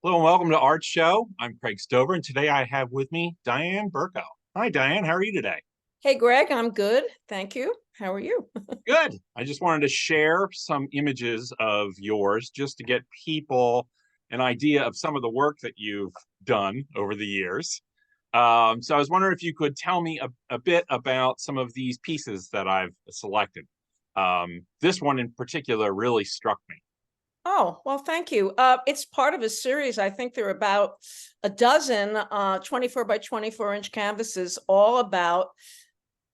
Hello and welcome to ArtShow. I'm Craig Stover, and today I have with me Diane Burko. Hi, Diane. How are you today? Hey, Greg, I'm good. Thank you. How are you? Good. I just wanted to share some images of yours just to get people an idea of some of the work that you've done over the years. So I was wondering if you could tell me a bit about some of these pieces that I've selected. This one in particular really struck me. Oh, well, thank you. It's part of a series. I think there are about a dozen 24 by 24 inch canvases, all about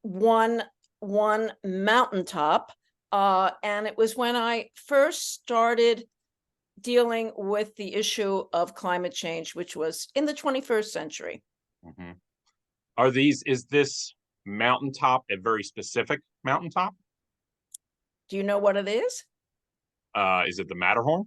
one mountaintop. And it was when I first started dealing with the issue of climate change, which was in the 21st century. Mhm. Is this mountaintop a very specific mountaintop? Do you know what it is? Is it the Matterhorn?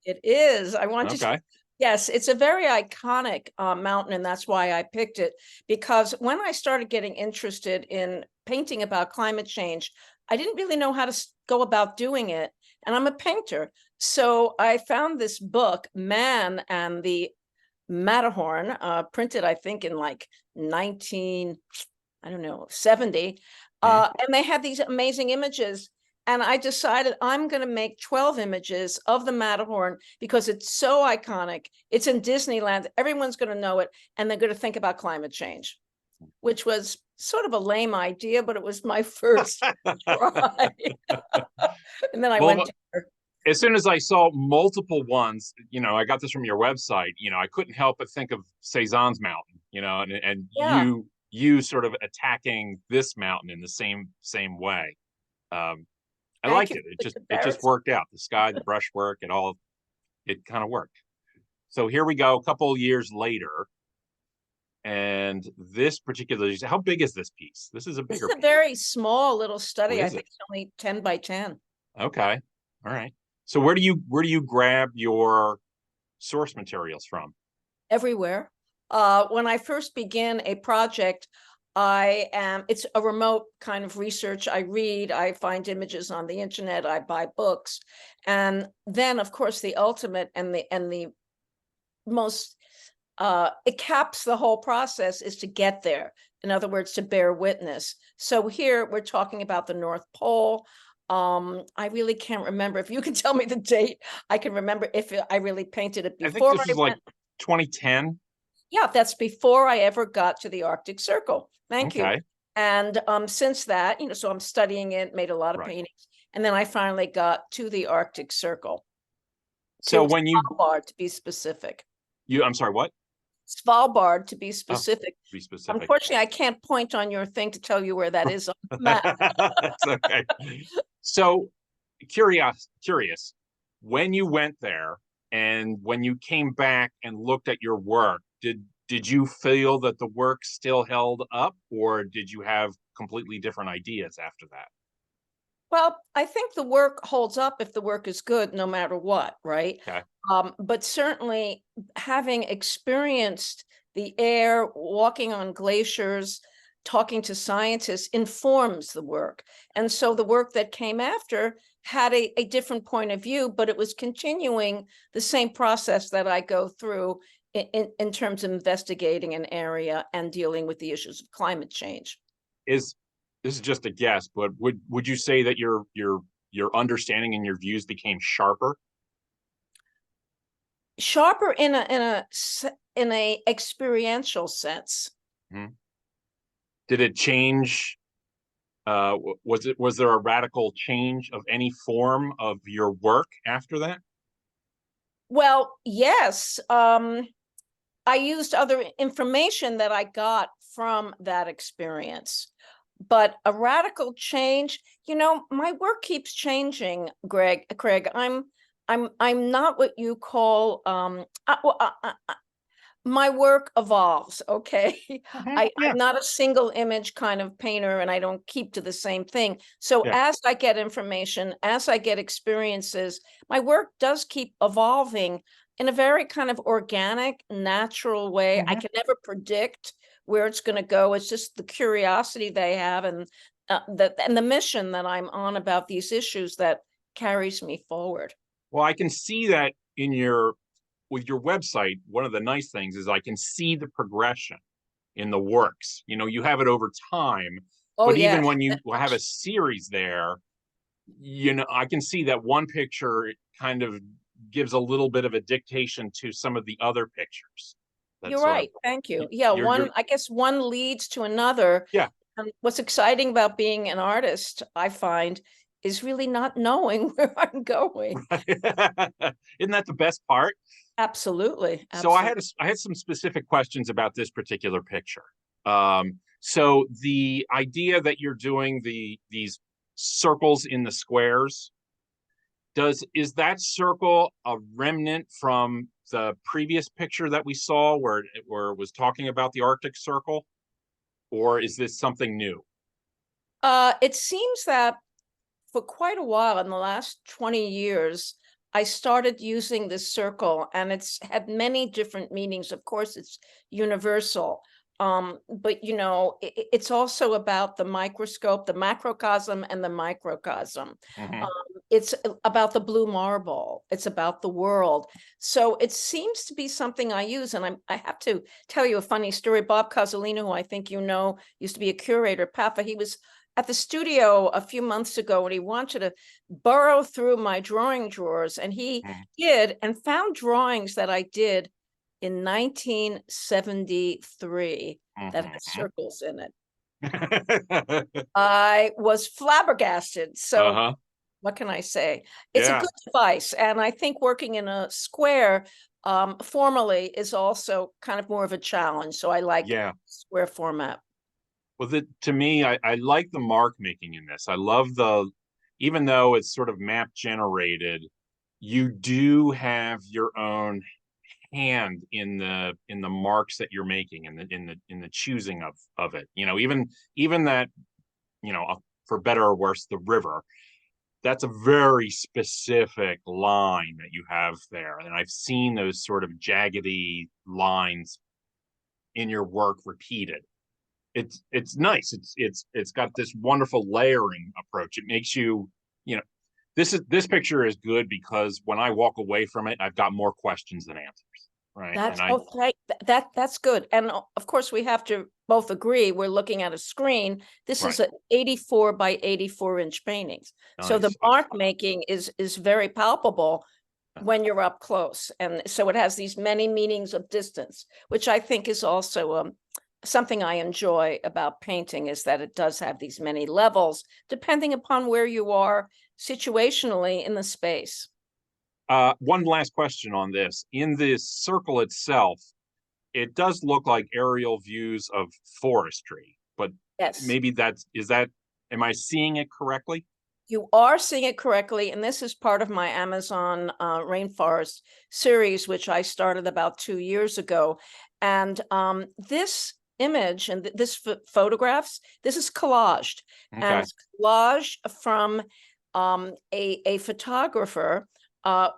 It is. I want to. Okay. Yes, it's a very iconic mountain, and that's why I picked it. Because when I started getting interested in painting about climate change, I didn't really know how to go about doing it. And I'm a painter. So I found this book, Man and the Matterhorn, printed, I think, in like 19, I don't know, 70. Hmm. And they had these amazing images. And I decided I'm going to make 12 images of the Matterhorn because it's so iconic. It's in Disneyland. Everyone's going to know it. And they're going to think about climate change, which was sort of a lame idea, but it was my first try. And then I Well, went to as soon as I saw multiple ones, I got this from your website, I couldn't help but think of Cezanne's mountain, and yeah, you sort of attacking this mountain in the same way. I thank liked you it. for It the just comparison. worked out. The sky, the brushwork, it kind of worked. So here we go, a couple years later, and this particular, how big is this piece? This is a This bigger is a piece. very small little What study. I is it? think it's only 10 by 10. Okay. All right. So where do you grab your source materials from? Everywhere. When I first begin a project, it's a remote kind of research. I read, I find images on the internet, I buy books. And then of course the ultimate and the most it caps the whole process is to get there. In other words, to bear witness. So here we're talking about the North Pole. I really can't remember. If you can tell me the date, I can remember if I really painted it I think before this I was like went. 2010. Yeah, that's before I ever got to the Arctic Circle. Thank you. Okay. And since that, so I'm studying it, made a lot of Right. paintings, and then I finally got to the Arctic Circle, So to when you Svalbard to be specific. you I'm sorry, what? Svalbard to be Oh, specific. be specific. Unfortunately, I can't point on your thing to tell you where that is on the map. That's okay. So curious, when you went there and when you came back and looked at your work, did you feel that the work still held up, or did you have completely different ideas after that? Well, I think the work holds up if the work is good, no matter what, right? Okay. But certainly having experienced the air, walking on glaciers, talking to scientists informs the work. And so the work that came after had a different point of view, but it was continuing the same process that I go through in terms of investigating an area and dealing with the issues of climate change. Is This is just a guess, but would you say that your understanding and your views became sharper? Sharper in a experiential sense. Hmm. Did it change? Was there a radical change of any form of your work after that? Well, yes. I used other information that I got from that experience. But a radical change, my work keeps changing, Craig. I'm not what you call my work evolves. Okay. Mhm. I'm Yeah. not a single image kind of painter, and I don't keep to the same thing. So Yeah. as I get information, as I get experiences, my work does keep evolving in a very kind of organic, natural way. I Mhm. can never predict where it's going to go. It's just the curiosity they have, and the mission that I'm on about these issues that carries me forward. Well, I can see that in your with your website, one of the nice things is I can see the progression in the works. You know, you have it over time, Oh, but even yes. when you have a series there, you know, I can see that one picture kind of gives a little bit of a dictation to some of the other pictures. That You're sort of right. Thank you. Yeah, you're I guess one leads to another. yeah. And what's exciting about being an artist, I find, is really not knowing where I'm going. Isn't that the best part? Absolutely. So I Absolutely. had some specific questions about this particular picture. So the idea that you're doing these circles in the squares, is that circle a remnant from the previous picture that we saw where it was talking about the Arctic Circle, or is this something new? It seems that for quite a while, in the last 20 years, I started using this circle, and it's had many different meanings. Of course, it's universal. But you know, it's also about the microscope, the macrocosm and the microcosm. Mhm. Um, it's about the blue marble. It's about the world. So it seems to be something I use. And I have to tell you a funny story. Bob Cozzolino, who I think you know, used to be a curator at PAFA. He was at the studio a few months ago and he wanted to burrow through my drawing drawers, and he Mhm. did, and found drawings that I did in 1973 that had Mhm. circles in it. I was flabbergasted. So Uh-huh. what can I say? It's a Yeah. good device, and I think working in a square formally is also kind of more of a challenge. So I like Yeah. square format. Well, to me, I like the mark making in this. I love even though it's sort of map generated, you do have your own hand in the marks that you're making in the choosing of it. You know, even that, you know, for better or worse, the river. That's a very specific line that you have there, and I've seen those sort of jaggedy lines in your work repeated. It's nice. It's got this wonderful layering approach. It makes you, you know, this picture is good because when I walk away from it, I've got more questions than answers, right? And That's I okay. That's good. And of course, we have to both agree we're looking at a screen. This is right, an 84 by 84-inch paintings. So the nice. mark making is very palpable when you're up close. And so it has these many meanings of distance, which I think is also something I enjoy about painting, is that it does have these many levels, depending upon where you are situationally in the space. One last question on this. In this circle itself, it does look like aerial views of forestry, but Yes. maybe is that, am I seeing it correctly? You are seeing it correctly, and this is part of my Amazon rainforest series, which I started about 2 years ago. And this image and this photographs, this is collaged, and Okay. it's collage from a photographer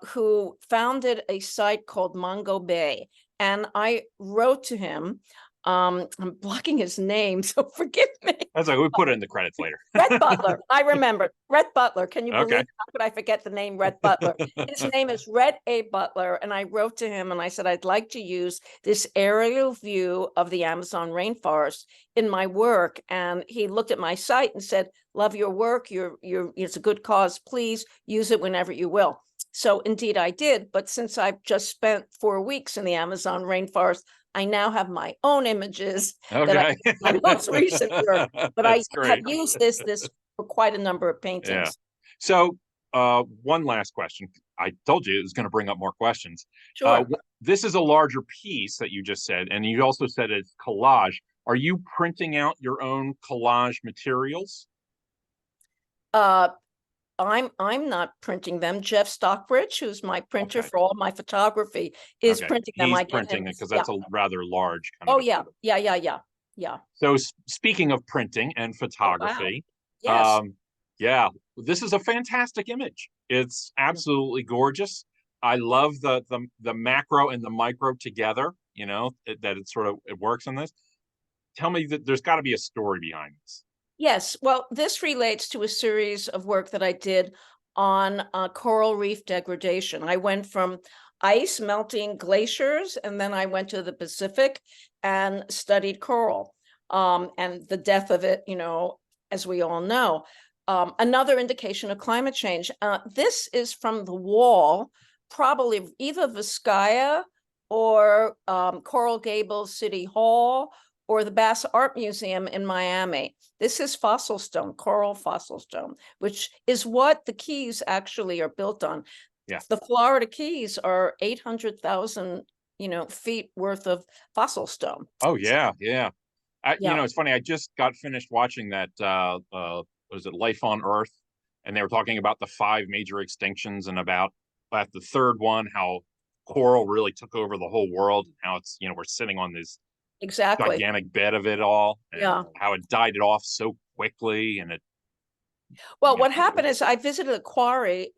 who founded a site called Mongo Bay. And I wrote to him. I'm blocking his name, so forgive me. That's like we put it in the credits later. Rhett Butler. I remember Rhett Butler. Can you Okay. believe, how could I forget the name Rhett Butler? His name is Rhett A. Butler. And I wrote to him and I said, I'd like to use this aerial view of the Amazon rainforest in my work. And he looked at my site and said, love your work. It's a good cause. Please use it whenever you will. So indeed I did. But since I've just spent 4 weeks in the Amazon rainforest, I now have my own images that I Okay. my most recent work, but I That's have great. used this for quite a number of Yeah. paintings. So, one last question. I told you it was going to bring up more questions. Sure. This is a larger piece that you just said, and you also said it's collage. Are you printing out your own collage materials? Uh, I'm not printing them. Jeff Stockbridge, who's my printer Okay. for all my photography, is Okay. printing them. He's I get him. printing it because Yeah. that's a rather large kind of Oh a. yeah. Yeah. Yeah. Yeah. Yeah. So, speaking of printing and Oh wow. photography, Yes. um, yeah, this is a fantastic image. It's absolutely gorgeous. I love the macro and the micro together. You know that it works in this. Tell me that there's got to be a story behind this. Yes, well, this relates to a series of work that I did on coral reef degradation. I went from ice melting glaciers, and then I went to the Pacific and studied coral, and the death of it, as we all know. Another indication of climate change. This is from the wall, probably either Vizcaya or Coral Gables City Hall or the Bass Art Museum in Miami. This is fossil stone, coral fossil stone, which is what the Keys actually are built on. Yeah. The Florida Keys are 800,000, feet worth of fossil stone. Oh yeah, yeah. Yeah. It's funny. I just got finished watching that. Was it Life on Earth? And they were talking about the 5 major extinctions, and about at the third one, how coral really took over the whole world, and how it's we're sitting on this Exactly. gigantic bed of it all, and Yeah. how it died it off so quickly, and it. Well, what happened is I visited a quarry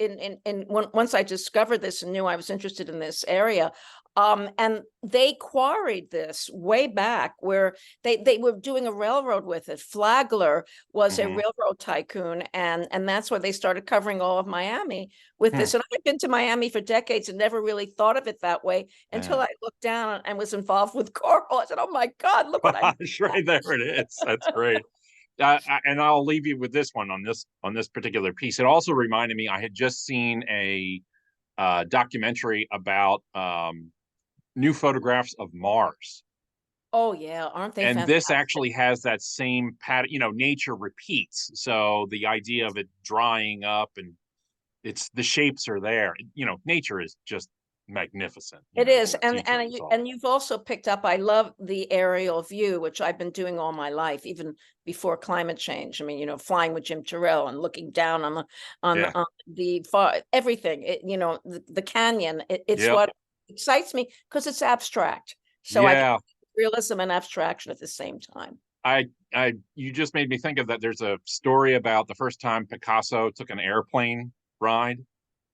once I discovered this and knew I was interested in this area. And they quarried this way back where they were doing a railroad with it. Flagler was a railroad tycoon, and that's why they started covering all of Miami with this. And I've been to Miami for decades and never really thought of it that way until I looked down and was involved with coral. I said, "Oh my God, look what I did." Right there it is. That's great. And I'll leave you with this one on this particular piece. It also reminded me, I had just seen a documentary about new photographs of Mars. Oh yeah, aren't they And fantastic? this actually has that same pattern. Nature repeats. So the idea of it drying up, and the shapes are there. Nature is just magnificent. It is, and and you've also picked up. I love the aerial view, which I've been doing all my life, even before climate change. I mean, flying with Jim Terrell and looking down on the far everything. The canyon. It's what excites me because it's abstract. So I can realism and abstraction at the same time. You just made me think of that. There's a story about the first time Picasso took an airplane ride.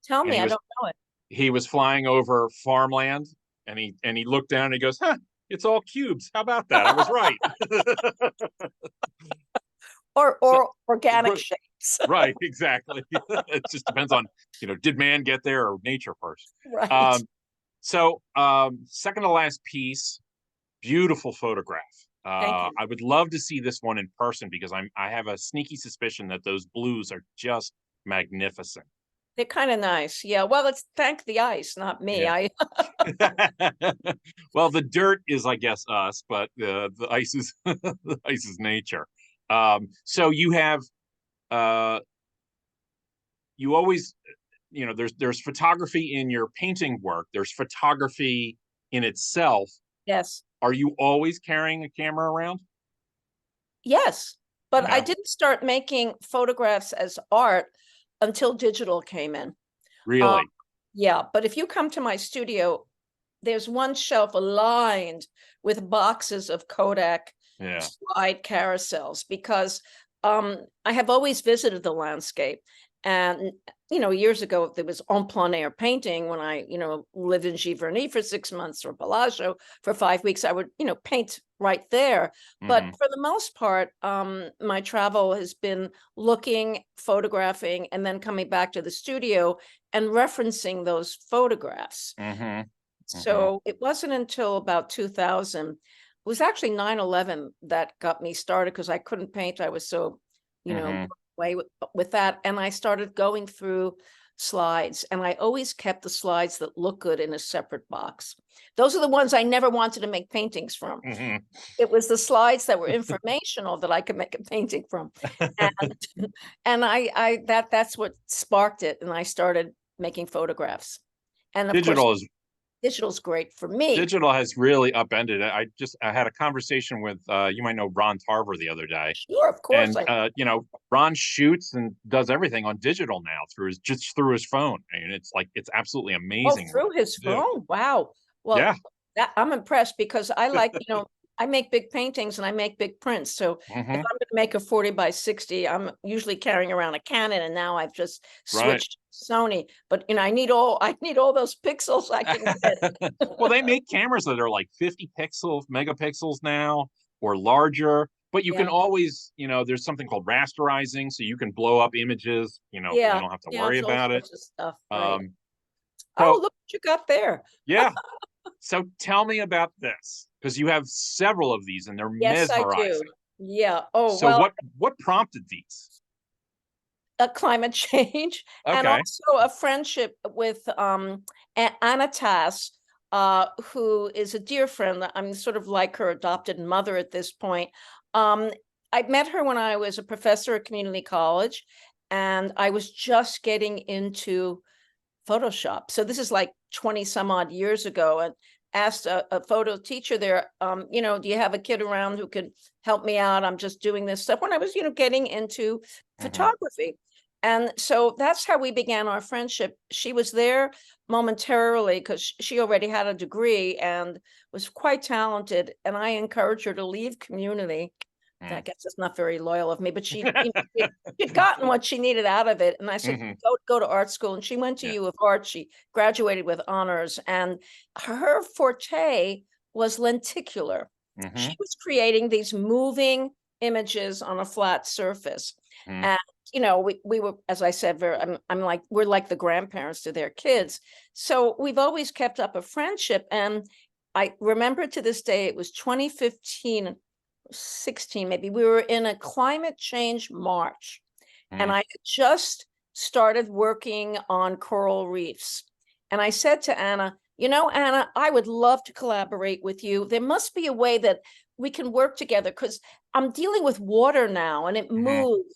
Tell me, I don't know it. He was flying over farmland, and he looked down and he goes, "Huh, it's all cubes. How about that? I was right." or organic shapes. Right, exactly. It just depends on, did man get there or nature first? Right. So second to last piece, beautiful photograph. Thank you. I would love to see this one in person, because I have a sneaky suspicion that those blues are just magnificent. They're kind of nice. Yeah. Well, let's thank the ice, not me. Yeah. Well, the dirt is, I guess, us, but the ice is the ice is nature. So you have you always, there's photography in your painting work. There's photography in itself. Yes. Are you always carrying a camera around? Yes, but I didn't start making photographs as art until digital came in. Really? Yeah, but if you come to my studio, there's one shelf aligned with boxes of Kodak slide carousels, because I have always visited the landscape. And, years ago, there was en plein air painting when I, lived in Giverny for 6 months, or Bellagio for 5 weeks. I would, paint right there. But for the most part, my travel has been looking, photographing, and then coming back to the studio and referencing those photographs. So it wasn't until about 2000, it was actually 9/11 that got me started, because I couldn't paint. I was so, away with that. And I started going through slides, and I always kept the slides that look good in a separate box. Those are the ones I never wanted to make paintings from. It was the slides that were informational that I could make a painting from. And that's what sparked it. And I started making photographs. And of course, digital's great for me. Digital has really upended it. I had a conversation with you might know Ron Tarver the other day. Sure, of course. And Ron shoots and does everything on digital now through his phone. I mean, it's absolutely amazing. Through his phone. Wow. Well, I'm impressed, because I like, I make big paintings and I make big prints. So if I'm going to make a 40 by 60, I'm usually carrying around a Canon, and now I've just switched to Sony. But I need all those pixels I can get. Well, they make cameras that are like 50 megapixels now, or larger. But you can always, there's something called rasterizing, so you can blow up images. You don't have to worry about it. Stuff, right. So, Look you got there. Yeah. So tell me about this, because you have several of these and they're Yes, I do. mesmerizing. Yeah. Oh, So well, what prompted these? climate change and Okay. also a friendship with Anna Tass, who is a dear friend. I'm sort of like her adopted mother at this point. Um, I met her when I was a professor at community college, and I was just getting into Photoshop. So this is like 20 some odd years ago, and asked a photo teacher there, do you have a kid around who could help me out? I'm just doing this stuff when I was, getting into photography. And so that's how we began our friendship. She was there momentarily because she already had a degree and was quite talented. And I encouraged her to leave community. I guess that's not very loyal of me, but she'd gotten what she needed out of it. And I said, go to art school. And she went to U of Art. She graduated with honors. And her forte was lenticular. She was creating these moving images on a flat surface. And, we were, as I said, we're like the grandparents to their kids. So we've always kept up a friendship. And I remember to this day, it was 2015, 16 maybe, we were in a climate change march, and I had just started working on coral reefs. And I said to Anna, Anna, I would love to collaborate with you. There must be a way that we can work together, because I'm dealing with water now and it moves,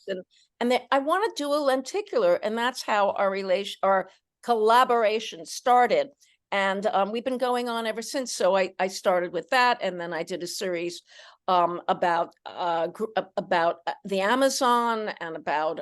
and I want to do a lenticular. And that's how our collaboration started. And we've been going on ever since. So I started with that, and then I did a series about the Amazon, and about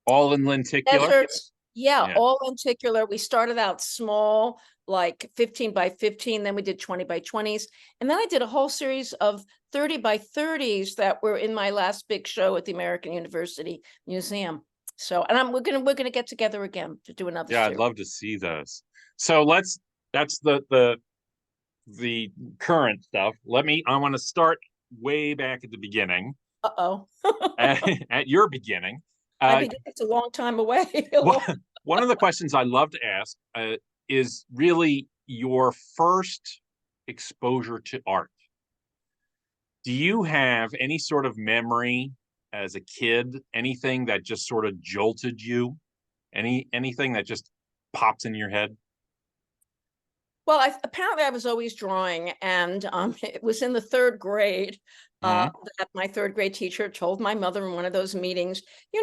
all in lenticular. Deserts. Yeah, all lenticular. We started out small, like 15 by 15, then we did 20 by 20s, and then I did a whole series of 30 by 30s that were in my last big show at the American University Museum. So, and we're gonna get together again to do another series. I'd love to see those. So that's the current stuff. I want to start way back at the beginning. At your beginning. It's a long time away. One of the questions I love to ask is really your first exposure to art. Do you have any sort of memory as a kid, anything that just sort of jolted you? Anything that just pops in your head? Well, apparently I was always drawing, and it was in the third grade that my third grade teacher told my mother in one of those meetings, you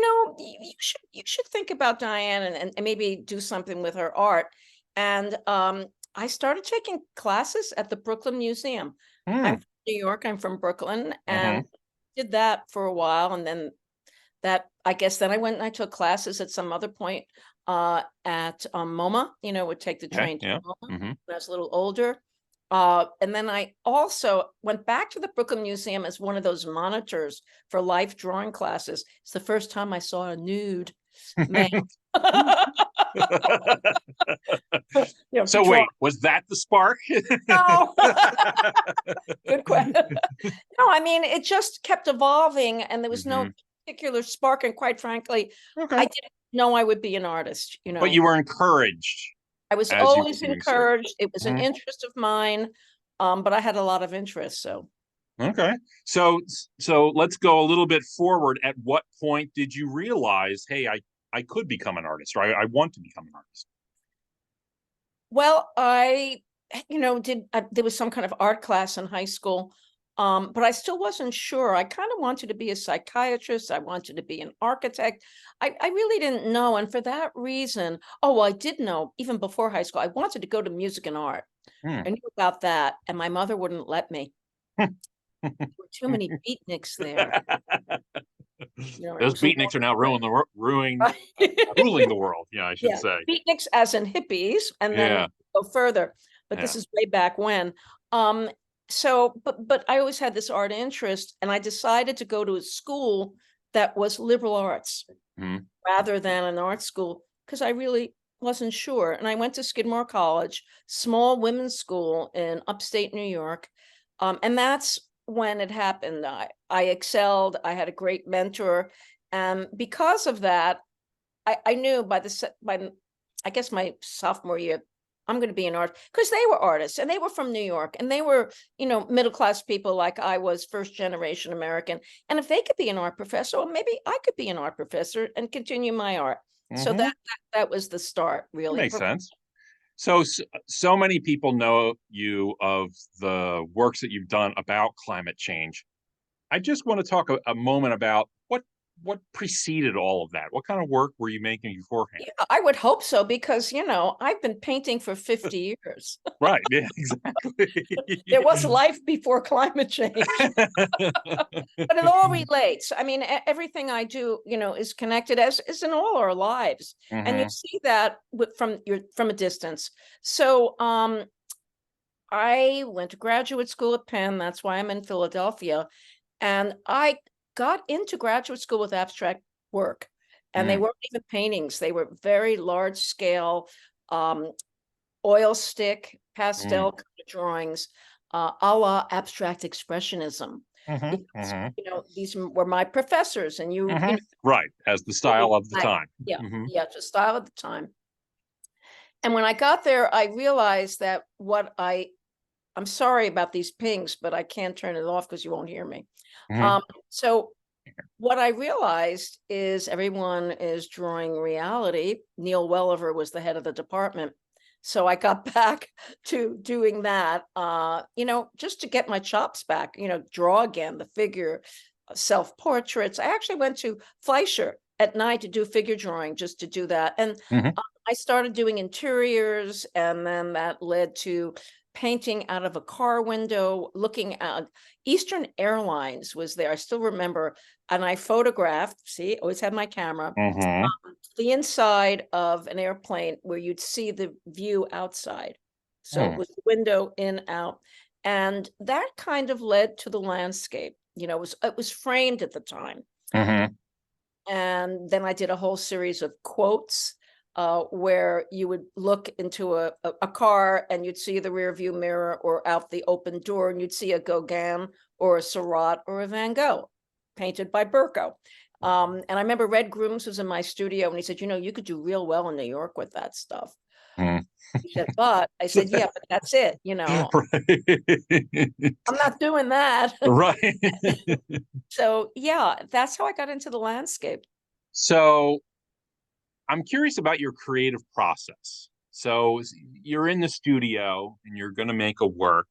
should think about Diane and maybe do something with her art. And I started taking classes at the Brooklyn Museum. I'm from New York. I'm from Brooklyn, and did that for a while, and then I went and I took classes at some other point at MoMA, would take the train to MoMA when I was a little older. And then I also went back to the Brooklyn Museum as one of those monitors for life drawing classes. It's the first time I saw a nude man. So wait, was that the spark? No. Good question. No, I mean, it just kept evolving, and there was no particular spark. And quite frankly, I didn't know I would be an artist, But you were encouraged. I was always encouraged. It was an interest of mine, but I had a lot of interest. So. Okay. So let's go a little bit forward. At what point did you realize, hey, I could become an artist, or I want to become an artist? Well, there was some kind of art class in high school, but I still wasn't sure. I kind of wanted to be a psychiatrist. I wanted to be an architect. I really didn't know. And for that reason, I did know even before high school, I wanted to go to music and art. I knew about that, and my mother wouldn't let me. There were too many beatniks there. Those beatniks are now ruling the world. Yeah, I should say. Beatniks as in hippies, and then go further. But this is way back when. But I always had this art interest, and I decided to go to a school that was liberal arts rather than an art school, because I really wasn't sure. And I went to Skidmore College, small women's school in upstate New York. And that's when it happened. I excelled. I had a great mentor. And because of that, I knew by I guess my sophomore year, I'm going to be an art, because they were artists and they were from New York and they were, middle class people like I was, first generation American. And if they could be an art professor, well, maybe I could be an art professor and continue my art. So Mm-hmm. that was the start, That really. makes sense. So many people know you of the works that you've done about climate change. I just want to talk a moment about what preceded all of that. What kind of work were you making beforehand? Yeah, I would hope so, because I've been painting for 50 years. Right. Yeah, exactly. There was life before climate change. But it all relates. I mean, everything I do, is connected, as is in all our lives. And you Hmm. see that from a distance. So I went to graduate school at Penn. That's why I'm in Philadelphia. And I got into graduate school with abstract work. And they Mm. weren't even paintings. They were very large scale, um, oil stick, Mm. pastel kind of drawings, a la abstract expressionism. Hmm. Because, Hmm. these were my professors, and Hmm. Right, as the really style of the like, time. yeah, Hmm. yeah, the style at the time. And when I got there, I realized that I'm sorry about these pings, but I can't turn it off because you won't hear me. Hmm. So what I realized is everyone is drawing reality. Neil Welliver was the head of the department. So I got back to doing that, just to get my chops back, draw again, the figure, self-portraits. I actually went to Fleischer at night to do figure drawing, just to do that. And Hmm. I started doing interiors, and then that led to painting out of a car window, looking at Eastern Airlines was there. I still remember, and I photographed, see, always had my camera, Hmm. the inside of an airplane where you'd see the view outside. So it Hmm. was window in, out. And that kind of led to the landscape. It was framed at the time. Hmm. And then I did a whole series of quotes, where you would look into a car and you'd see the rear view mirror or out the open door, and you'd see a Gauguin or a Seurat or a Van Gogh painted by Burko. And I remember Red Grooms was in my studio and he said, you could do real well in New York with that stuff. Hmm. He said, but I said, yeah, but that's it. Right. I'm not doing that. Right. So yeah, that's how I got into the landscape. So I'm curious about your creative process. So you're in the studio and you're going to make a work.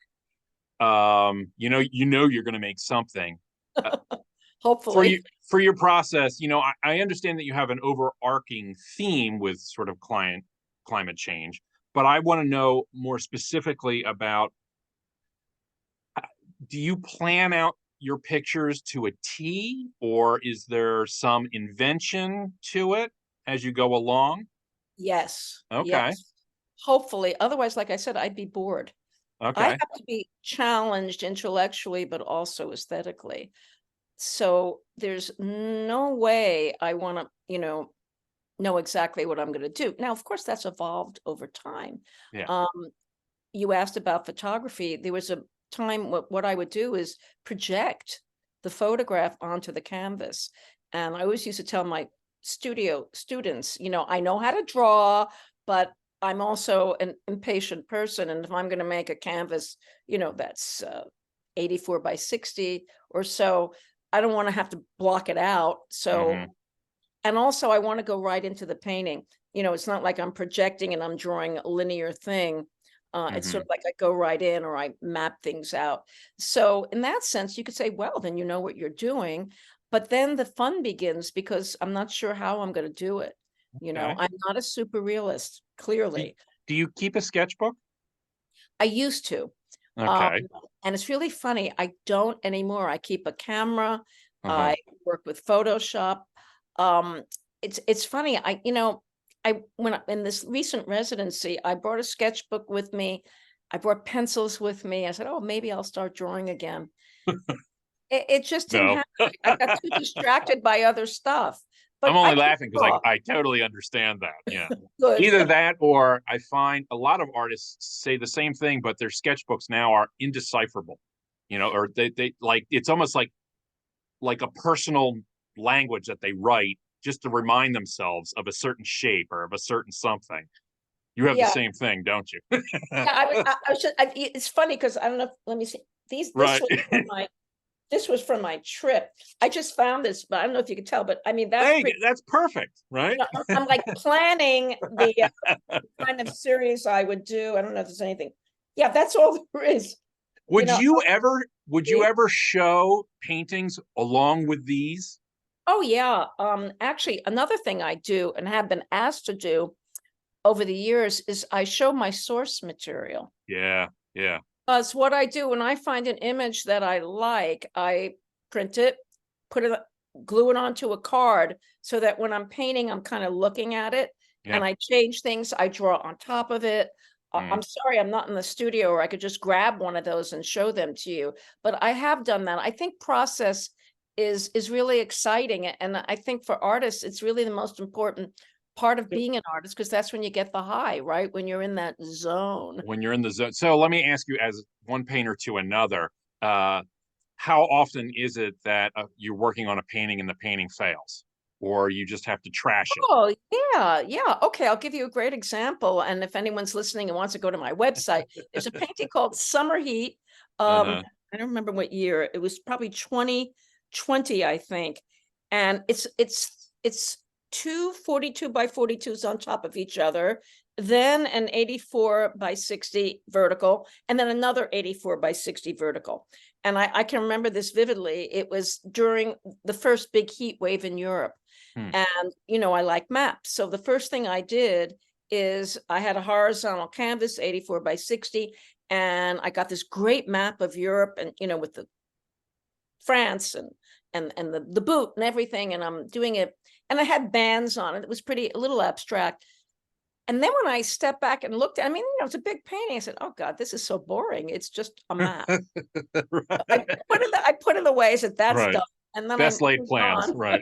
You're going to make something. Uh, for Hopefully. you for your process, I understand that you have an overarching theme with sort of climate change, but I want to know more specifically about, do you plan out your pictures to a T, or is there some invention to it as you go along? Yes. Okay. Yes. Hopefully. Otherwise, like I said, I'd be bored. I Okay. have to be challenged intellectually, but also aesthetically. So there's no way I want to, know exactly what I'm going to do. Now, of course, that's evolved over time. Yeah. Um, you asked about photography. There was a time what I would do is project the photograph onto the canvas. And I always used to tell my studio students, I know how to draw, but I'm also an impatient person. And if I'm going to make a canvas, that's 84 by 60 or so, I don't want to have to block it out. So, Hmm. and also I want to go right into the painting. It's not like I'm projecting and I'm drawing a linear thing. It's sort Hmm. of like I go right in, or I map things out. So in that sense, you could say, well, then you know what you're doing. But then the fun begins, because I'm not sure how I'm going to do it. Okay. I'm not a super realist, Do, clearly. do you keep a sketchbook? I used to. Um, Okay. and it's really funny. I don't anymore. I keep a camera. Uh-huh. I work with Photoshop. Um, it's funny. In this recent residency, I brought a sketchbook with me. I brought pencils with me. I said, "Oh, maybe I'll start drawing again." It just didn't No. happen. I got too distracted by other stuff. I'm But I only can laughing because draw. I totally understand that. Yeah. Good. Either that, or I find a lot of artists say the same thing, but their sketchbooks now are indecipherable. Or they like, it's almost like a personal language that they write, just to remind themselves of a certain shape or of a certain something. You have the Yeah. same thing, don't you? Yeah, I was just, it's funny because I don't know, let me see, this Right. was from my trip. I just found this, but I don't know if you could tell, but I mean, that's Hey, pretty, that's perfect, right? I'm like planning the kind of series I would do. I don't know if there's anything. Yeah, that's all there is. Would you ever show paintings along with these? Oh yeah. Actually, another thing I do and have been asked to do over the years is I show my source material. Yeah, yeah. Because what I do when I find an image that I like, I print it, put it, glue it onto a card so that when I'm painting, I'm kind of looking at it Yeah. and I change things. I draw on top of it. I'm sorry, I'm not in the studio, or I could just grab one of those and show them to you. But I have done that. I think process is really exciting, and I think for artists, it's really the most important part of being an artist, because that's when you get the high, right? When you're in that zone. When you're in the zone. So let me ask you, as one painter to another, how often is it that you're working on a painting and the painting fails, or you just have to trash it? Oh, yeah, yeah. Okay, I'll give you a great example. And if anyone's listening and wants to go to my website, there's a painting called Summer Heat. Uh-huh. I don't remember what year. It was probably 2020, I think. And it's two 42 by 42s on top of each other, then an 84 by 60 vertical, and then another 84 by 60 vertical. And I can remember this vividly. It was during the first big heat wave in Europe. And, I like maps. So the first thing I did is I had a horizontal canvas, 84 by 60, and I got this great map of Europe and, with the France and the boot and everything. And I'm doing it. And I had bands on it. It was a little abstract. And then when I stepped back and looked, I mean, it's a big painting. I said, "Oh God, this is so boring. It's just a map." Right. I put it away. I said, "That's Right. done." And then I Best laid moved plans, on. right?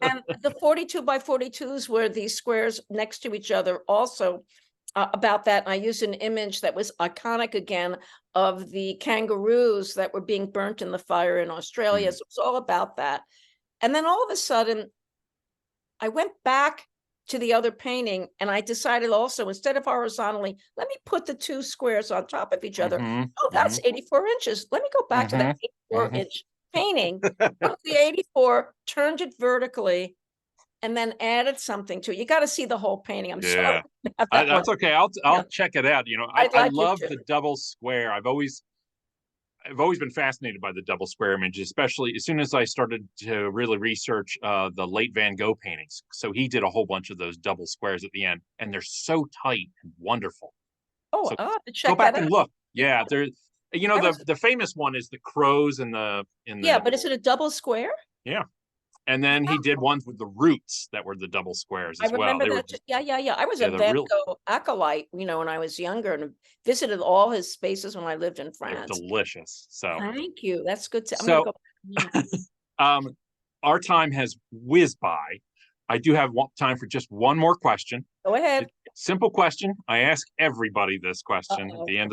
And the 42 by 42s were these squares next to each other also, about that. And I used an image that was iconic again of the kangaroos that were being burnt in the fire in Australia. So it's all about that. And then all of a sudden, I went back to the other painting and I decided also, instead of horizontally, let me put the two squares on top of each other. Oh, that's 84 inches. Let me go back to that 84-inch painting, took the 84, turned it vertically, and then added something to it. You got to see the whole painting. I'm sorry Yeah. about that one. That's okay. I'll check it out. I'd I like you love to. the double square. I've always been fascinated by the double square image, especially as soon as I started to really research the late Van Gogh paintings. So he did a whole bunch of those double squares at the end, and they're so tight and wonderful. Oh, So I'll have to go check that back out. and look. Yeah, there's I was, the famous one is the crows in the yeah, but is it a double square? yeah. And then he did ones with the roots that were the double squares I as well. remember They were that. just Yeah, yeah, yeah. I was a they're Van real Gogh acolyte, when I was younger, and visited all his spaces when I lived in they're France. delicious. Thank you. That's good to. I'm gonna So go. Yeah. um our time has whizzed by. I do have time for just one more question. Go ahead. Simple question. I ask everybody this question at Uh-oh. the end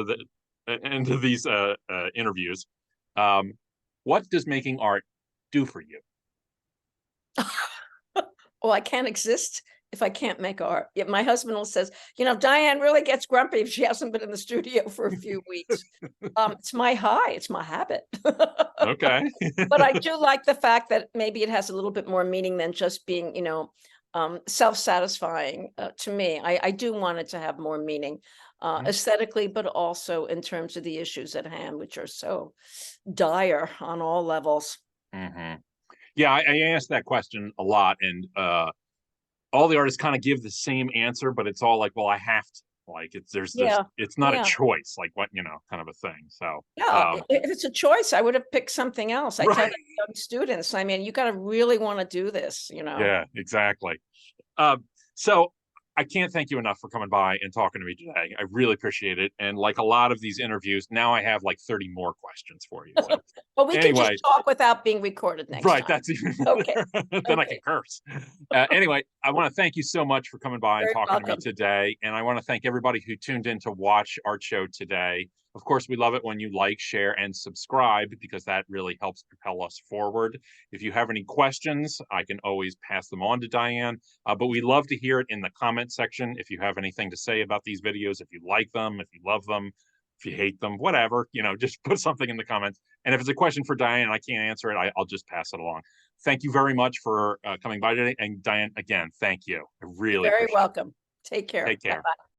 of these interviews. What does making art do for you? Well, I can't exist if I can't make art. Yeah, my husband will says, Diane really gets grumpy if she hasn't been in the studio for a few weeks. It's my high, it's my habit. Okay. But I do like the fact that maybe it has a little bit more meaning than just being, self-satisfying to me. I do want it to have more meaning, aesthetically, but also in terms of the issues at hand, which are so dire on all levels. Mm-hmm. Yeah, I asked that question a lot, and all the artists kind of give the same answer, but it's all like, well, I have to. Like Yeah, it's not a yeah. choice, like what, kind of a thing. So Yeah, if it's a choice, I would have picked something else. I tell right. the young students, I mean, you got to really want to do this. Yeah, exactly. So I can't thank you enough for coming by and talking to me today. I really appreciate it. And like a lot of these interviews, now I have like 30 more questions for you. So Well, we can just anyway, talk without being recorded next right, time. that's even Okay, then I can okay. curse. Anyway, I want to thank you so much for coming by and Very talking to me welcome. today. And I want to thank everybody who tuned in to watch Art Show today. Of course, we love it when you like, share, and subscribe because that really helps propel us forward. If you have any questions, I can always pass them on to Diane, but we love to hear it in the comment section. If you have anything to say about these videos, if you like them, if you love them, if you hate them, whatever, just put something in the comments. And if it's a question for Diane and I can't answer it, I'll just pass it along. Thank you very much for coming by today. And Diane, again, thank you. I really Very appreciate it. welcome. Take care. Take care. Bye-bye.